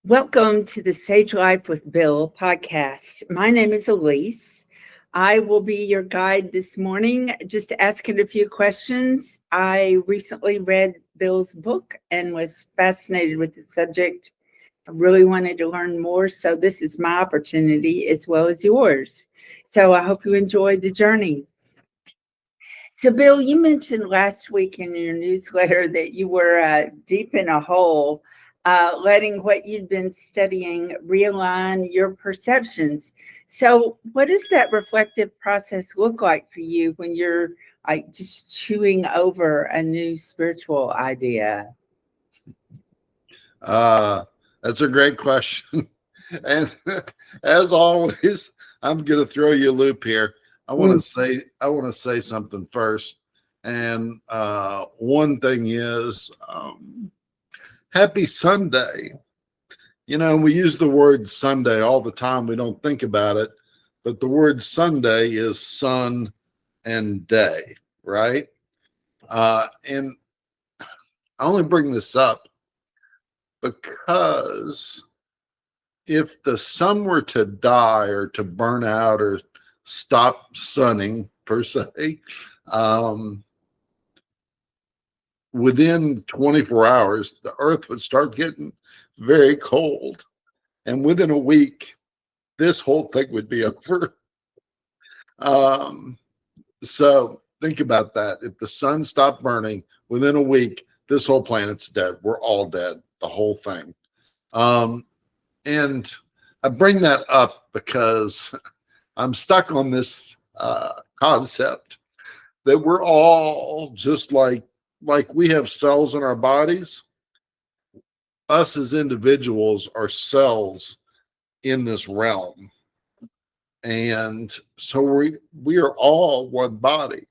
Welcome to the Sage Life with Bill podcast. My name is Elise. I will be your guide this morning, just asking a few questions. I recently read Bill's book and was fascinated with the subject. I really wanted to learn more, so this is my opportunity as well as yours. So I hope you enjoyed the journey. So, Bill, you mentioned last week in your newsletter that you were deep in a hole, letting what you'd been studying realign your perceptions. So, what does that reflective process look like for you when you're like just chewing over a new spiritual idea? That's a great question. And as always, I'm going to throw you a loop here. I want to say something first. And one thing is, happy Sunday. You know, we use the word Sunday all the time. We don't think about it, but the word Sunday is sun and day, right? And I only bring this up because if the sun were to die or to burn out or stop sunning per se, within 24 hours, the earth would start getting very cold. And within a week, this whole thing would be over. So think about that. If the sun stopped burning within a week, this whole planet's dead. We're all dead, the whole thing. And I bring that up because I'm stuck on this concept that we're all just like we have cells in our bodies. Us as individuals are cells in this realm. And so we are all one body.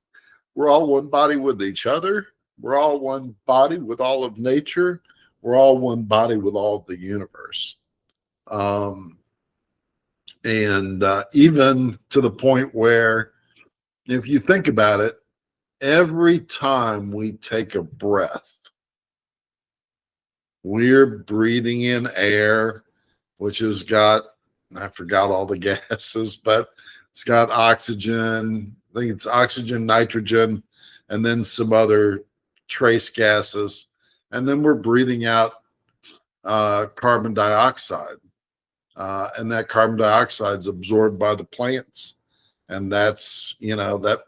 We're all one body with each other. We're all one body with all of nature. We're all one body with all of the universe. Even to the point where, if you think about it, every time we take a breath, we're breathing in air, which has got, I forgot all the gases, but it's got oxygen. I think it's oxygen, nitrogen, and then some other trace gases. And then we're breathing out carbon dioxide. And that carbon dioxide is absorbed by the plants. And that's, that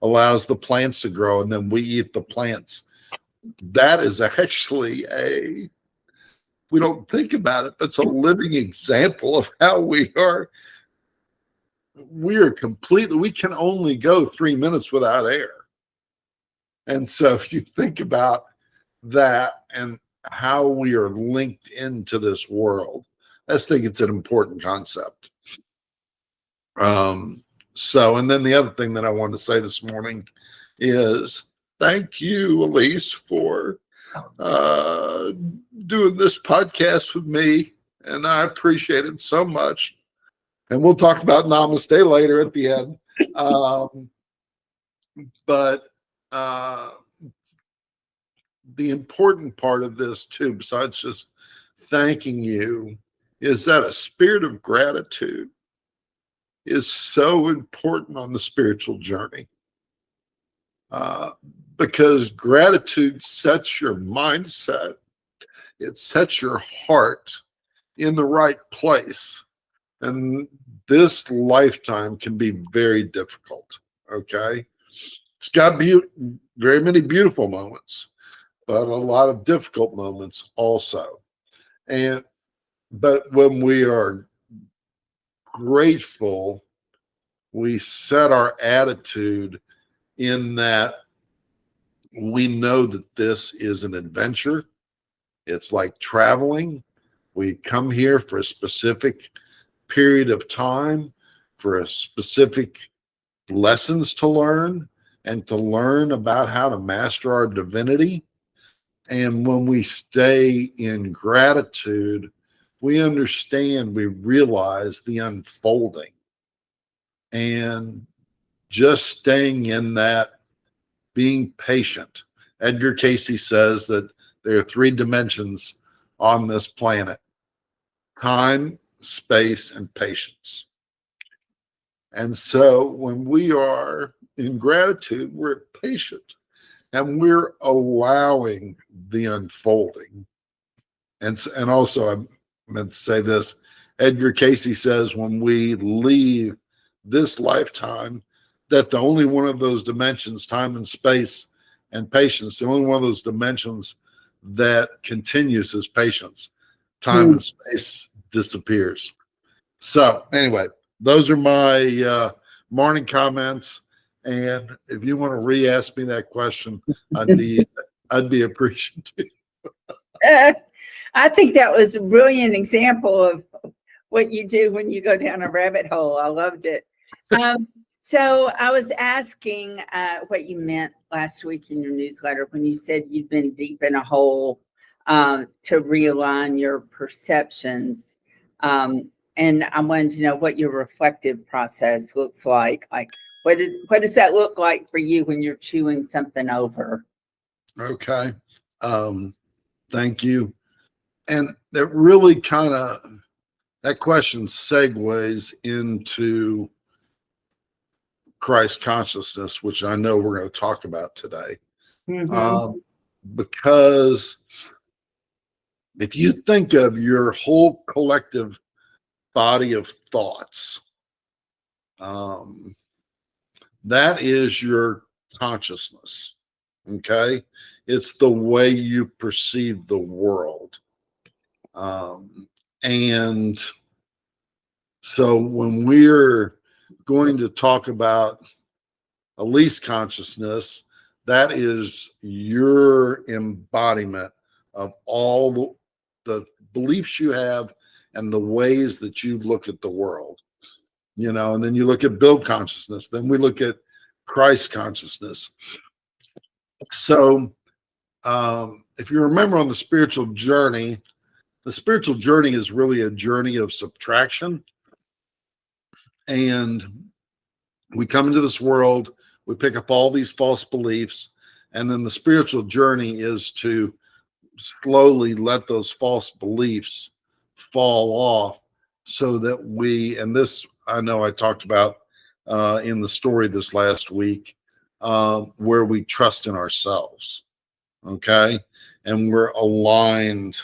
allows the plants to grow. And then we eat the plants. That is actually we don't think about it, but it's a living example of how we are completely, we can only go 3 minutes without air. And so if you think about that and how we are linked into this world, I just think it's an important concept. And then the other thing that I wanted to say this morning is thank you, Elise, for doing this podcast with me. And I appreciate it so much. And we'll talk about namaste later at the end. But the important part of this too, besides just thanking you, is that a spirit of gratitude is so important on the spiritual journey. Because gratitude sets your mindset, it sets your heart in the right place. And this lifetime can be very difficult, okay? It's got very many beautiful moments, but a lot of difficult moments also. But when we are grateful, we set our attitude in that we know that this is an adventure. It's like traveling. We come here for a specific period of time, for a specific lessons to learn, and to learn about how to master our divinity. And when we stay in gratitude, we understand, we realize the unfolding. And just staying in that, being patient. Edgar Casey says that there are 3 dimensions on this planet. time, space, and patience. And so when we are in gratitude, we're patient and we're allowing the unfolding. And also, I meant to say this, Edgar Casey says when we leave this lifetime, that the only one of those dimensions, time and space and patience, the only one of those dimensions that continues is patience. Time and space disappears. So anyway, those are my morning comments. And if you want to re-ask me that question, I'd be appreciative. I think that was a brilliant example of what you do when you go down a rabbit hole. I loved it. So I was asking what you meant last week in your newsletter when you said you'd been deep in a hole to realign your perceptions. And I wanted to know what your reflective process looks like. Like, what does that look like for you when you're chewing something over? Okay. Thank you. And that really that question segues into Christ consciousness, which I know we're going to talk about today. Because if you think of your whole collective body of thoughts, that is your consciousness. Okay. It's the way you perceive the world. And so when we're going to talk about Elise consciousness, that is your embodiment of all the beliefs you have and the ways that you look at the world, and then you look at Bill consciousness, then we look at Christ consciousness. So if you remember on the spiritual journey is really a journey of subtraction. And we come into this world, we pick up all these false beliefs, and then the spiritual journey is to slowly let those false beliefs fall off so that and this I know I talked about in the story this last week, where we trust in ourselves, okay? And we're aligned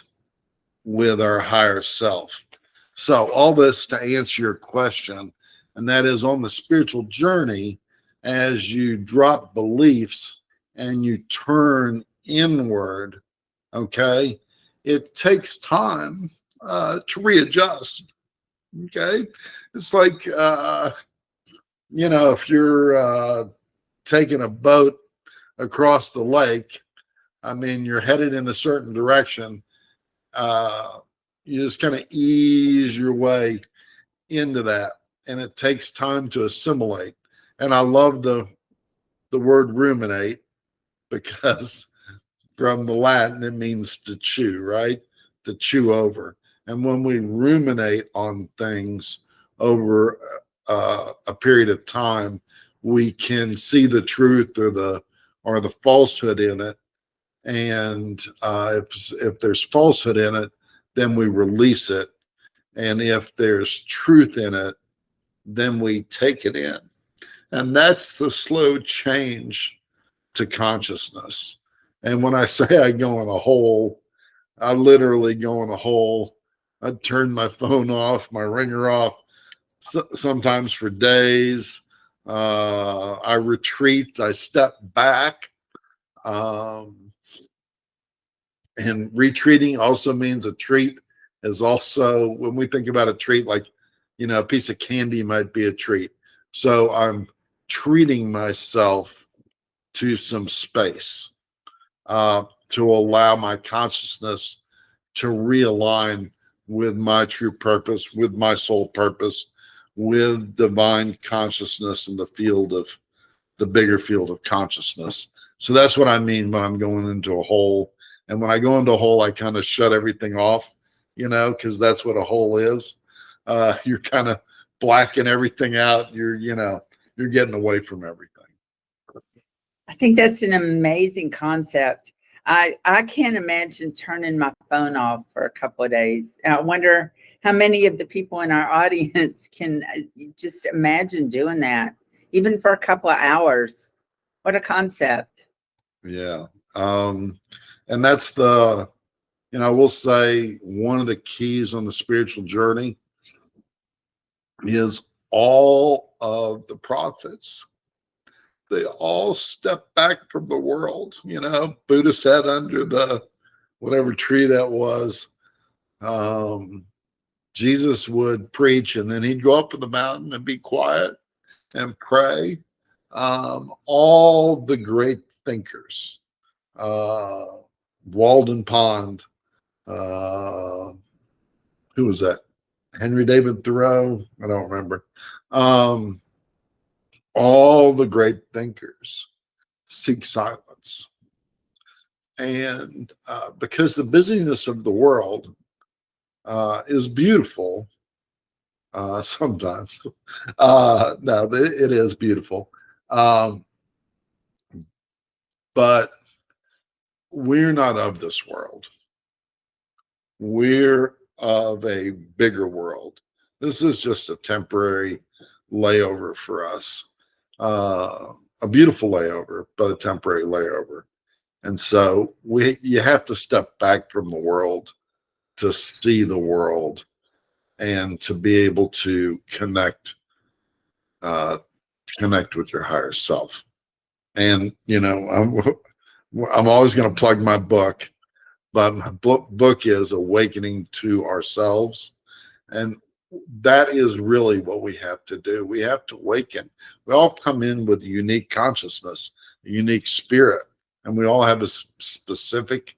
with our higher self. So all this to answer your question, and that is on the spiritual journey, as you drop beliefs and you turn inward, okay, it takes time to readjust. Okay. It's like, if you're taking a boat across the lake, I mean, you're headed in a certain direction. You just kind of ease your way into that, and it takes time to assimilate. And I love the word ruminate, because from the Latin it means to chew, right? To chew over. And when we ruminate on things over a period of time, we can see the truth or the falsehood in it. And if there's falsehood in it, then we release it. And if there's truth in it, then we take it in. And that's the slow change to consciousness. And when I say I go in a hole, I literally go in a hole. I turn my phone off, my ringer off, sometimes for days. I retreat, I step back. And retreating also means a treat is also, when we think about a treat, like, a piece of candy might be a treat. So I'm treating myself to some space to allow my consciousness to realign with my true purpose, with my soul purpose, with divine consciousness in the bigger field of consciousness. So that's what I mean when I'm going into a hole. And when I go into a hole, I kind of shut everything off, because that's what a hole is. You're kind of blacking everything out. You're getting away from everything. I think that's an amazing concept. I can't imagine turning my phone off for a couple of days. And I wonder how many of the people in our audience can just imagine doing that, even for a couple of hours? What a concept. Yeah. And that's the, I will say one of the keys on the spiritual journey is all of the prophets. They all step back from the world. Buddha sat under the whatever tree that was. Jesus would preach, and then he'd go up on the mountain and be quiet and pray. All the great thinkers, Walden Pond, who was that? Henry David Thoreau? I don't remember. All the great thinkers seek silence. And because the busyness of the world is beautiful sometimes. No, it is beautiful. But we're not of this world. We're of a bigger world. This is just a temporary layover for us. A beautiful layover, but a temporary layover. And so you have to step back from the world to see the world and to be able to connect with your higher self. And, I'm always going to plug my book, but my book is Awakening to Ourselves. And that is really what we have to do. We have to awaken. We all come in with a unique consciousness, a unique spirit, and we all have a specific,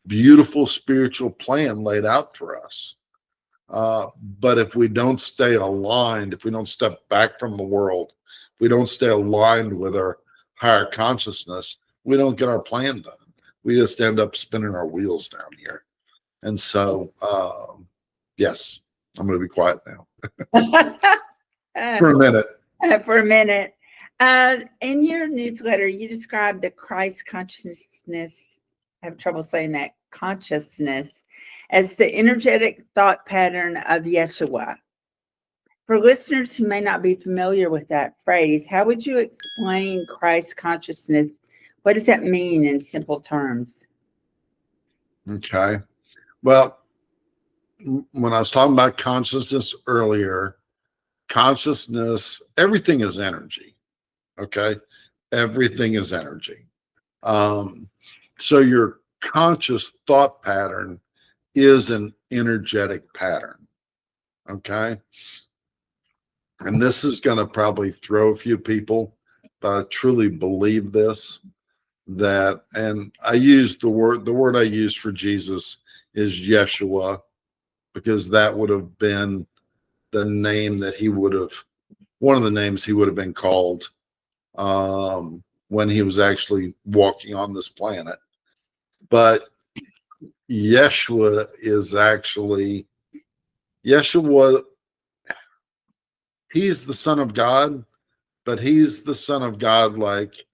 beautiful spiritual plan laid out for us. But if we don't stay aligned, if we don't step back from the world, if we don't stay aligned with our higher consciousness, we don't get our plan done. We just end up spinning our wheels down here. And so, yes, I'm going to be quiet now for a minute. For a minute. In your newsletter, you described the Christ consciousness, I have trouble saying that, consciousness, as the energetic thought pattern of Yeshua. For listeners who may not be familiar with that phrase, how would you explain Christ consciousness? What does that mean in simple terms? Okay. Well, when I was talking about consciousness earlier, consciousness, everything is energy. Okay. Everything is energy. So your conscious thought pattern is an energetic pattern. Okay. And this is going to probably throw a few people, but I truly believe this, and I use the word I use for Jesus is Yeshua, because that would have been the name that one of the names he would have been called when he was actually walking on this planet. But Yeshua, he's the Son of God, but he's the Son of God like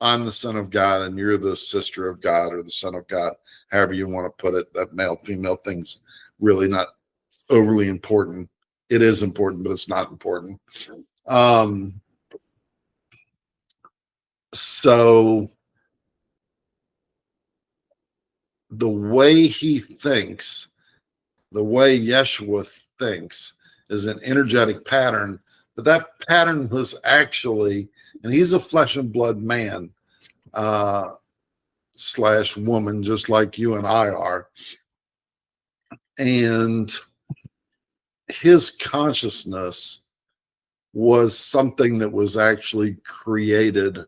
I'm the Son of God and you're the sister of God or the Son of God, however you want to put it. That male-female thing's really not overly important. It is important, but it's not important. So the way he thinks, the way Yeshua thinks is an energetic pattern, but that pattern was actually, and he's a flesh and blood man / woman, just like you and I are. And his consciousness was something that was actually created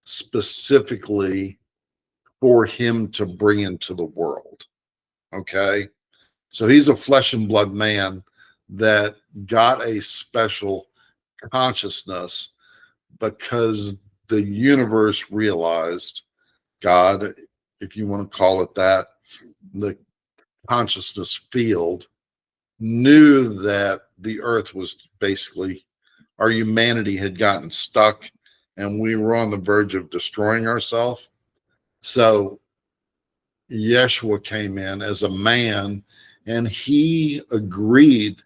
specifically for him to bring into the world. Okay. So he's a flesh and blood man that got a special consciousness because the universe realized, God, if you want to call it that, the consciousness field knew that the earth was basically, our humanity had gotten stuck and we were on the verge of destroying ourselves. So Yeshua came in as a man and he agreed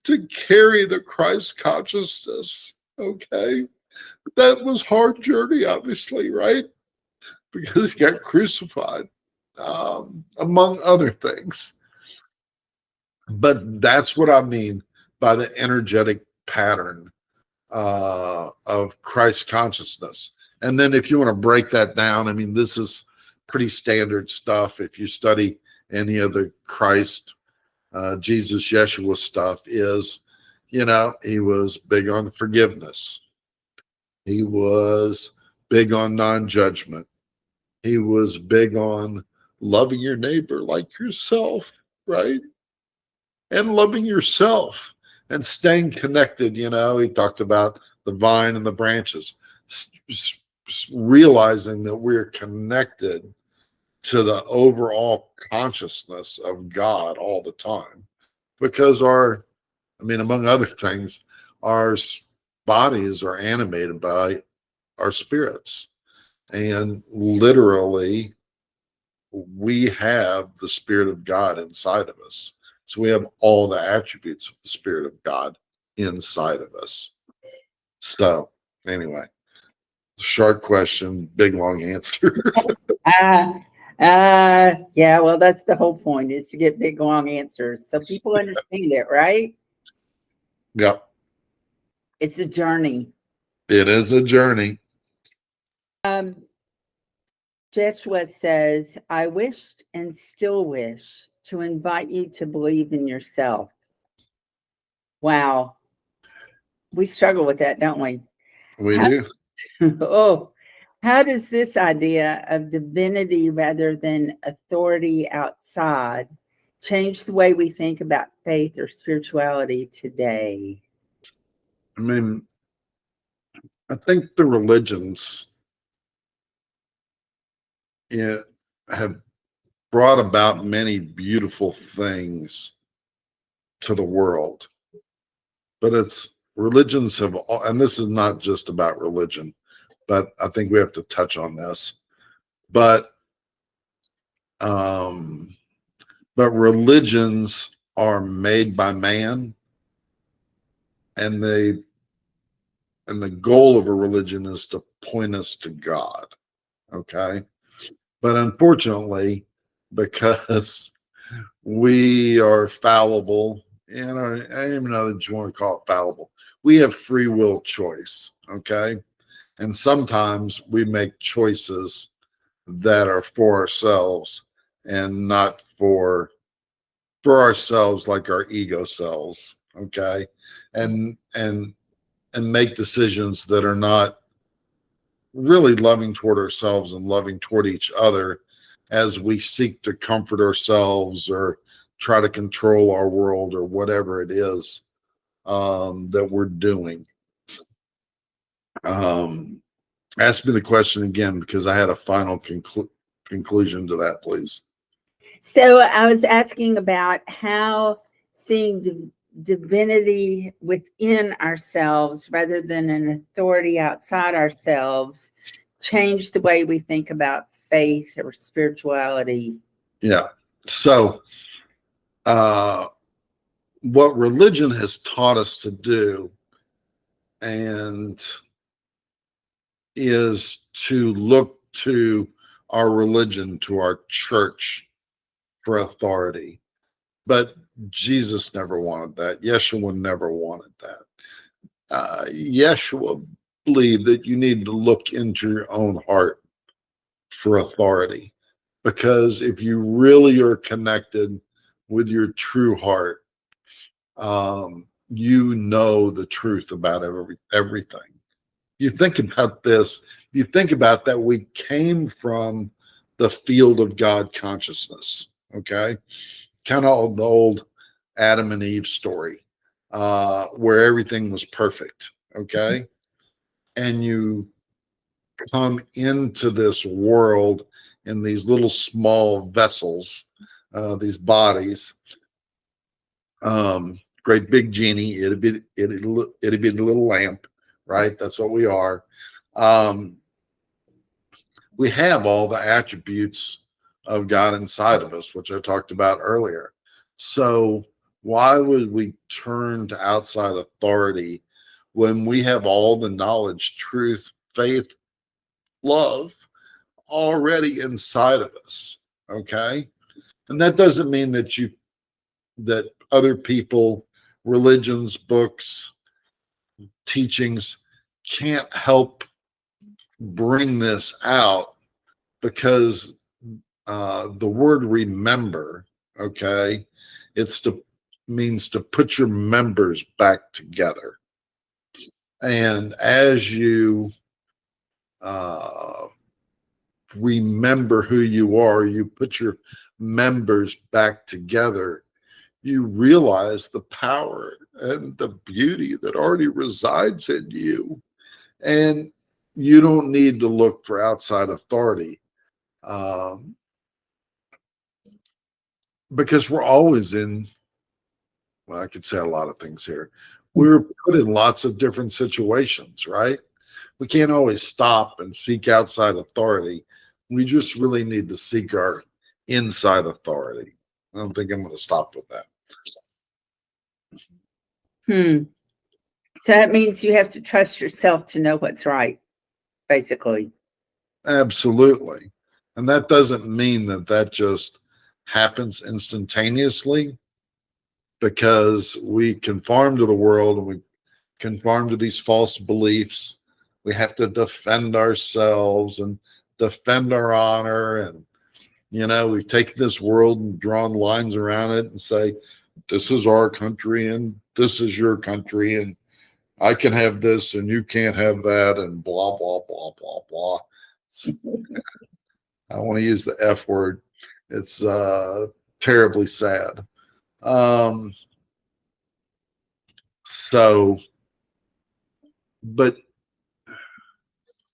to carry the Christ consciousness. Okay. That was hard journey, obviously, right? Because he got crucified, among other things. But that's what I mean by the energetic pattern of Christ consciousness. And then if you want to break that down, I mean, this is pretty standard stuff. If you study any of the Christ, Jesus, Yeshua stuff, is, he was big on forgiveness. He was big on non-judgment. He was big on loving your neighbor like yourself, right? And loving yourself and staying connected. He talked about the vine and the branches, realizing that we're connected to the overall consciousness of God all the time, because among other things, our bodies are animated by our spirits, and literally we have the Spirit of God inside of us. So we have all the attributes of the Spirit of God inside of us. So anyway, short question, big long answer. Yeah, well, that's the whole point, is to get big, long answers so people understand it, right? Yeah. It's a journey. It is a journey. Joshua says, I wished and still wish to invite you to believe in yourself. Wow. We struggle with that, don't we? We do. Oh, how does this idea of divinity rather than authority outside change the way we think about faith or spirituality today? I mean, I think the religions have brought about many beautiful things to the world, but religions have, and this is not just about religion, but I think we have to touch on this. But religions are made by man, and the goal of a religion is to point us to God. Okay. But unfortunately, because we are fallible, and I don't even know that you want to call it fallible, we have free will choice. Okay. And sometimes we make choices that are for ourselves and not for ourselves, like our ego selves. Okay. And make decisions that are not really loving toward ourselves and loving toward each other, as we seek to comfort ourselves or try to control our world or whatever it is that we're doing. Ask me the question again, because I had a final conclusion to that, please. So I was asking about how seeing divinity within ourselves rather than an authority outside ourselves change the way we think about faith or spirituality. Yeah. So what religion has taught us to do and is to look to our religion, to our church, for authority. But Jesus never wanted that. Yeshua never wanted that. Yeshua believed that you need to look into your own heart for authority, because if you really are connected with your true heart, you know the truth about everything. You think about this, you think about that we came from the field of God consciousness, okay? Kind of the old Adam and Eve story, where everything was perfect, okay? And you come into this world in these little small vessels, these bodies, great big genie, it'd be a little lamp, right? That's what we are. We have all the attributes of God inside of us, which I talked about earlier. So why would we turn to outside authority when we have all the knowledge, truth, faith, love already inside of us? Okay. And that doesn't mean that other people, religions, books, teachings can't help bring this out, because the word remember, okay, means to put your members back together. And as you remember who you are, you put your members back together, you realize the power and the beauty that already resides in you. And you don't need to look for outside authority, because we're always in, well, I could say a lot of things here. We're put in lots of different situations, right? We can't always stop and seek outside authority. We just really need to seek our inside authority. I don't think I'm going to stop with that. So that means you have to trust yourself to know what's right, basically. Absolutely. And that doesn't mean that just happens instantaneously, because we conform to the world and we conform to these false beliefs. We have to defend ourselves and defend our honor. And, we've taken this world and drawn lines around it and say, this is our country and this is your country, and I can have this and you can't have that, and blah, blah, blah, blah, blah. I want to use the F word. It's terribly sad. But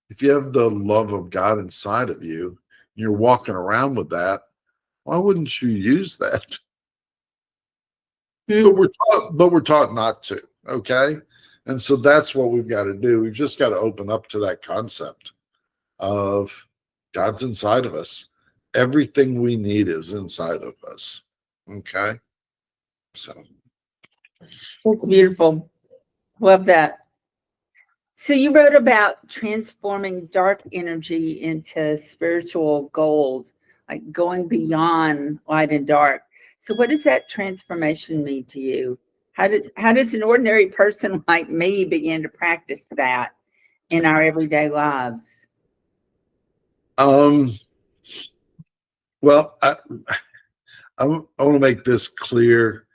if you have the love of God inside of you, you're walking around with that, why wouldn't you use that? But we're taught not to. Okay. And so that's what we've got to do. We've just got to open up to that concept of God's inside of us. Everything we need is inside of us. Okay. So that's beautiful. Love that. So you wrote about transforming dark energy into spiritual gold, like going beyond light and dark. So what does that transformation mean to you? How does an ordinary person like me begin to practice that in our everyday lives? Well, I want to make this clear.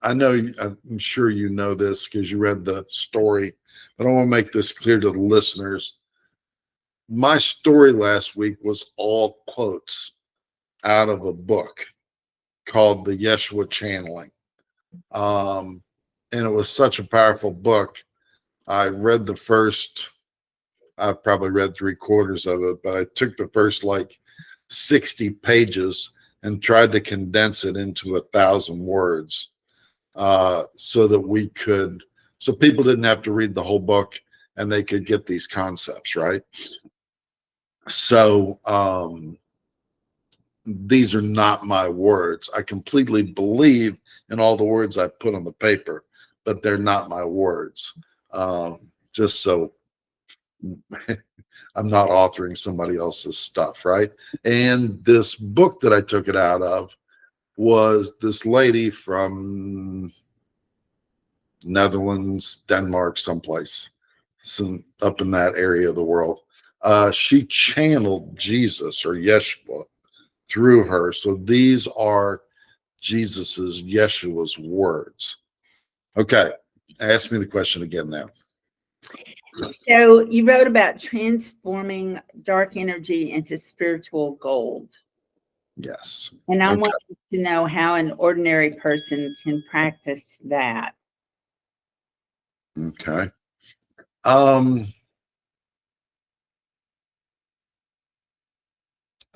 I'm sure you know this because you read the story, but I want to make this clear to the listeners. My story last week was all quotes out of a book called The Yeshua Channeling. And it was such a powerful book. I probably read 3/4 of it, but I took the first 60 pages and tried to condense it into 1,000 words, so people didn't have to read the whole book and they could get these concepts, right? So these are not my words. I completely believe in all the words I put on the paper, but they're not my words. Just so I'm not authoring somebody else's stuff, right? And this book that I took it out of was this lady from Netherlands, Denmark, someplace, up in that area of the world. She channeled Jesus or Yeshua through her. So these are Jesus's, Yeshua's words. Okay, ask me the question again now. So you wrote about transforming dark energy into spiritual gold. Yes. And I want to know how an ordinary person can practice that. Okay.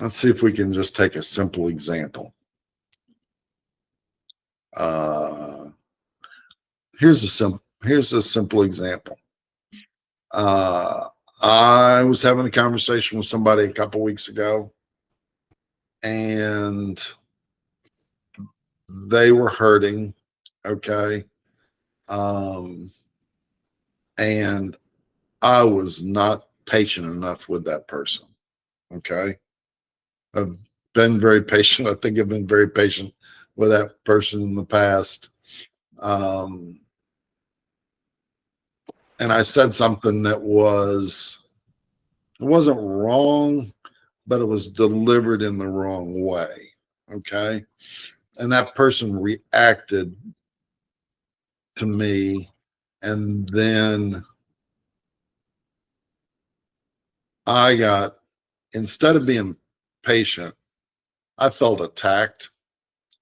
Let's see if we can just take a simple example. Here's a simple example. I was having a conversation with somebody a couple weeks ago, and they were hurting. Okay. And I was not patient enough with that person. Okay. I've been very patient. I think I've been very patient with that person in the past. And I said something that it wasn't wrong, but it was delivered in the wrong way. Okay. And that person reacted to me. And then instead of being patient, I felt attacked.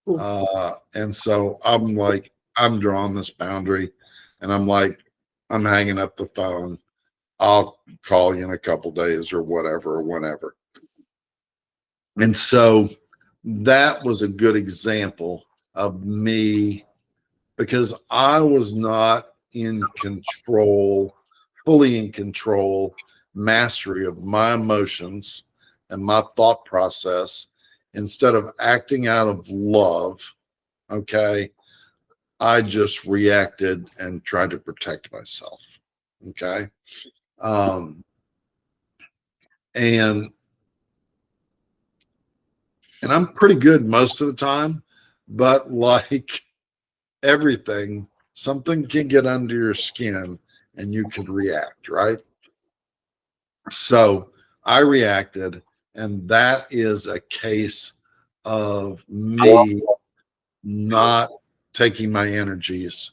And so I'm like, I'm drawing this boundary, and I'm like, I'm hanging up the phone. I'll call you in a couple days or whatever, or whenever. And so that was a good example of me, because I was not in control, fully in control, mastery of my emotions and my thought process. Instead of acting out of love, okay, I just reacted and tried to protect myself. Okay. And I'm pretty good most of the time, but like everything, something can get under your skin and you can react, right? So I reacted, and that is a case of me not taking my energies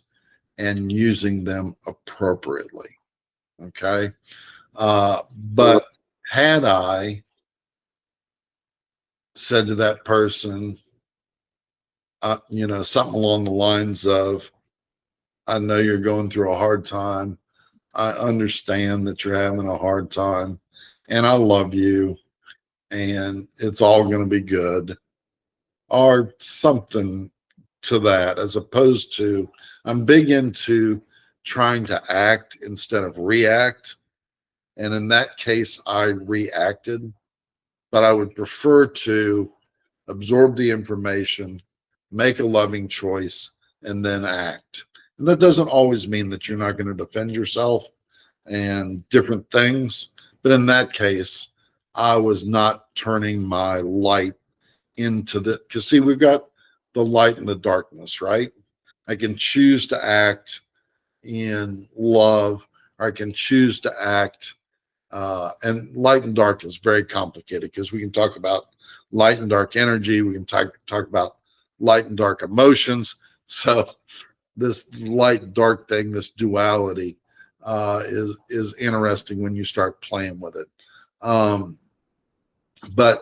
and using them appropriately. Okay. But had I said to that person, something along the lines of, I know you're going through a hard time. I understand that you're having a hard time, and I love you, and it's all going to be good, or something to that, as opposed to, I'm big into trying to act instead of react. And in that case, I reacted, but I would prefer to absorb the information, make a loving choice, and then act. And that doesn't always mean that you're not going to defend yourself and different things. But in that case, I was not turning my light into because see, we've got the light and the darkness, right? I can choose to act in love, or I can choose to act. And light and dark is very complicated, because we can talk about light and dark energy. We can talk about light and dark emotions. So this light dark thing, this duality, is interesting when you start playing with it. But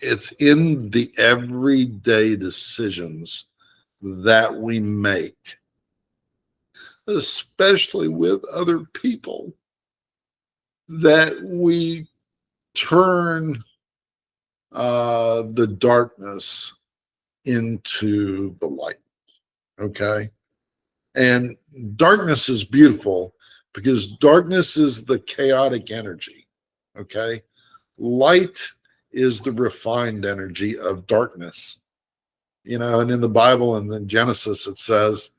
it's in the everyday decisions that we make, especially with other people, that we turn the darkness into the light. Okay. And darkness is beautiful, because darkness is the chaotic energy. Okay. Light is the refined energy of darkness. And in the Bible and in Genesis, it says,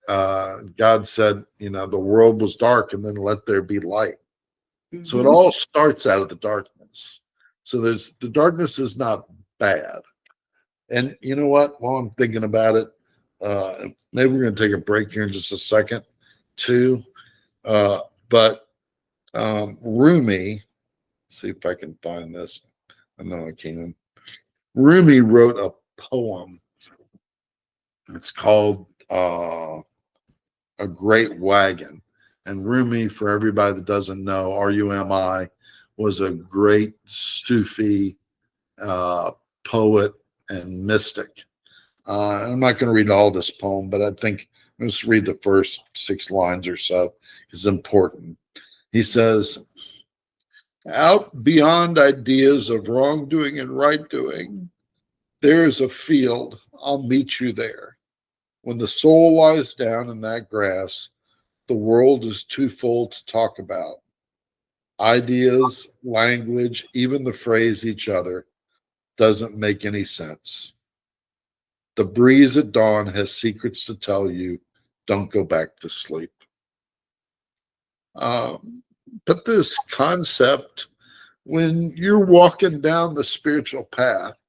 God said, the world was dark, and then let there be light. Mm-hmm. So it all starts out of the darkness. So the darkness is not bad. And you know what? While I'm thinking about it, maybe we're going to take a break here in just a second, too. But Rumi, see if I can find this. I know I can. Rumi wrote a poem. It's called A Great Wagon. And Rumi, for everybody that doesn't know, Rumi, was a great Sufi poet and mystic. I'm not going to read all this poem, but I think let's read the first 6 lines or so. It's important. He says, out beyond ideas of wrongdoing and right doing, there is a field. I'll meet you there. When the soul lies down in that grass, the world is too full to talk about. ideas, language, even the phrase each other doesn't make any sense. The breeze at dawn has secrets to tell you. Don't go back to sleep. But this concept, when you're walking down the spiritual path,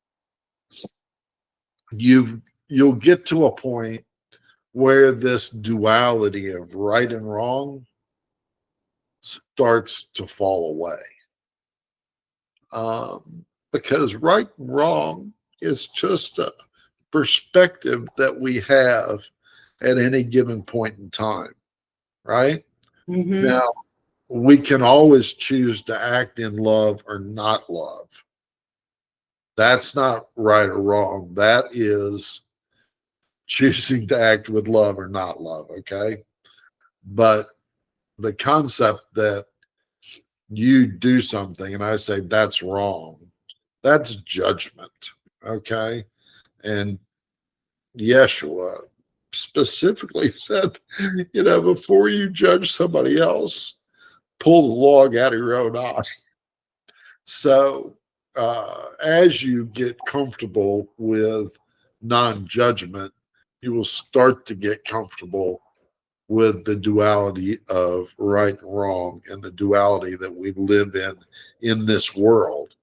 you'll get to a point where this duality of right and wrong starts to fall away. Because right and wrong is just a perspective that we have at any given point in time, right? Mm-hmm. Now, we can always choose to act in love or not love. That's not right or wrong. That is choosing to act with love or not love, okay? But the concept that you do something and I say that's wrong, that's judgment, okay? And Yeshua specifically said, before you judge somebody else, pull the log out of your own eye. So as you get comfortable with non-judgment, you will start to get comfortable with the duality of right and wrong and the duality that we live in this world.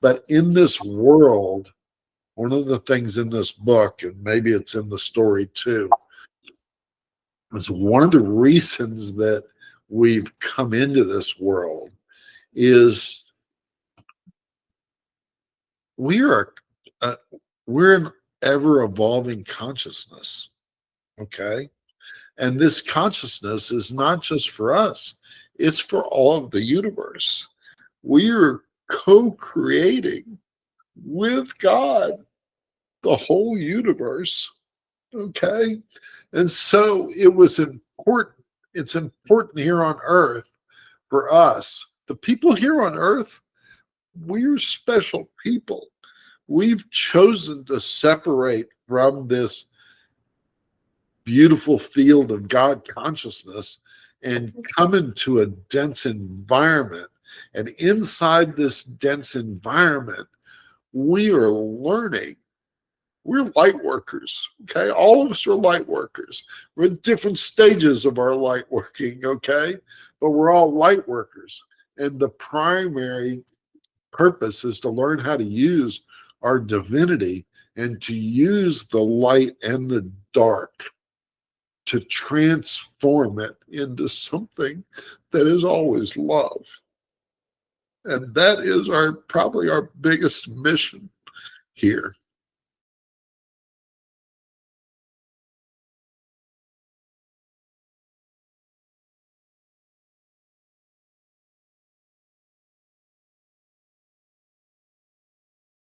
But in this world, one of the things in this book, and maybe it's in the story too, is one of the reasons that we've come into this world is we're an ever evolving consciousness, okay? And this consciousness is not just for us, it's for all of the universe. We are co-creating with God the whole universe, okay? And so it's important here on earth for us. The people here on earth, we're special people. We've chosen to separate from this beautiful field of God consciousness and come into a dense environment. And inside this dense environment, we are learning. We're light workers, okay? All of us are light workers. We're in different stages of our light working, okay? But we're all light workers. And the primary purpose is to learn how to use our divinity and to use the light and the dark to transform it into something that is always love. And that is probably our biggest mission here.